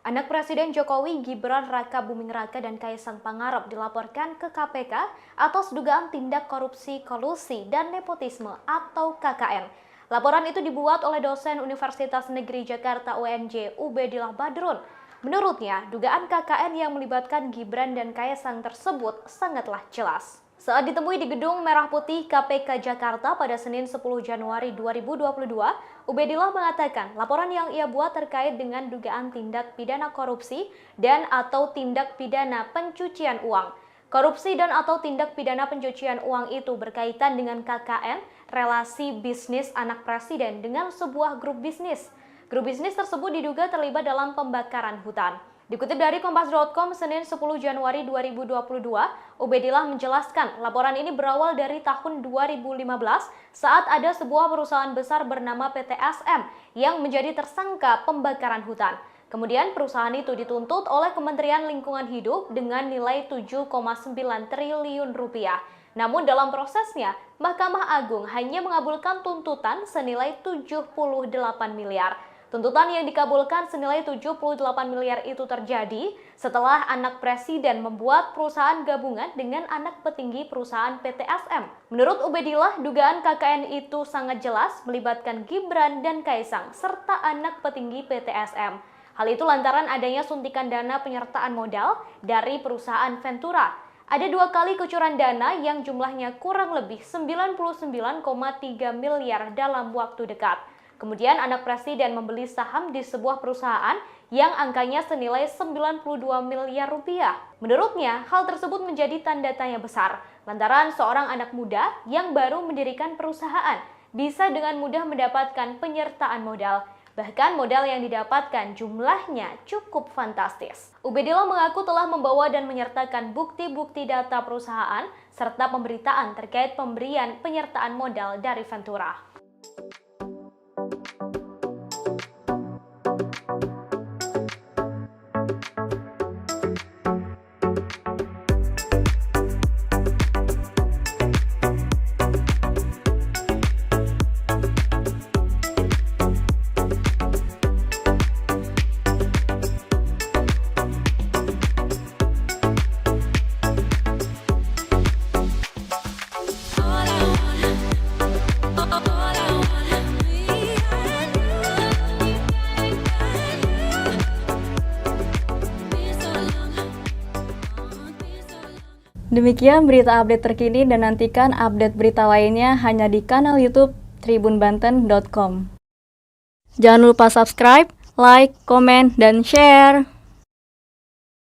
Anak Presiden Jokowi, Gibran Rakabuming Raka dan Kaisang Pangarep dilaporkan ke KPK atas dugaan tindak korupsi, kolusi, dan nepotisme atau KKN. Laporan itu dibuat oleh dosen Universitas Negeri Jakarta UNJ Ubedillah Badrun. Menurutnya, dugaan KKN yang melibatkan Gibran dan Kaisang tersebut sangatlah jelas. Saat ditemui di Gedung Merah Putih KPK Jakarta pada Senin 10 Januari 2022, Ubedillah mengatakan laporan yang ia buat terkait dengan dugaan tindak pidana korupsi dan atau tindak pidana pencucian uang. Korupsi dan atau tindak pidana pencucian uang itu berkaitan dengan KKN, relasi bisnis anak presiden dengan sebuah grup bisnis. Grup bisnis tersebut diduga terlibat dalam pembakaran hutan. Dikutip dari Kompas.com, Senin 10 Januari 2022, Ubedillah menjelaskan laporan ini berawal dari tahun 2015 saat ada sebuah perusahaan besar bernama PT SM yang menjadi tersangka pembakaran hutan. Kemudian perusahaan itu dituntut oleh Kementerian Lingkungan Hidup dengan nilai 7,9 triliun rupiah. Namun dalam prosesnya, Mahkamah Agung hanya mengabulkan tuntutan senilai 78 miliar. Tuntutan yang dikabulkan senilai 78 miliar itu terjadi setelah anak presiden membuat perusahaan gabungan dengan anak petinggi perusahaan PT SM. Menurut Ubedillah, dugaan KKN itu sangat jelas melibatkan Gibran dan Kaisang serta anak petinggi PT SM. Hal itu lantaran adanya suntikan dana penyertaan modal dari perusahaan Ventura. Ada 2 kali kucuran dana yang jumlahnya kurang lebih 99,3 miliar dalam waktu dekat. Kemudian anak presiden membeli saham di sebuah perusahaan yang angkanya senilai 92 miliar rupiah. Menurutnya, hal tersebut menjadi tanda tanya besar, lantaran seorang anak muda yang baru mendirikan perusahaan bisa dengan mudah mendapatkan penyertaan modal. Bahkan modal yang didapatkan jumlahnya cukup fantastis. Ubedillah mengaku telah membawa dan menyertakan bukti-bukti data perusahaan serta pemberitaan terkait pemberian penyertaan modal dari Ventura. Demikian berita update terkini dan nantikan update berita lainnya hanya di kanal YouTube tribunbanten.com. Jangan lupa subscribe, like, komen, dan share.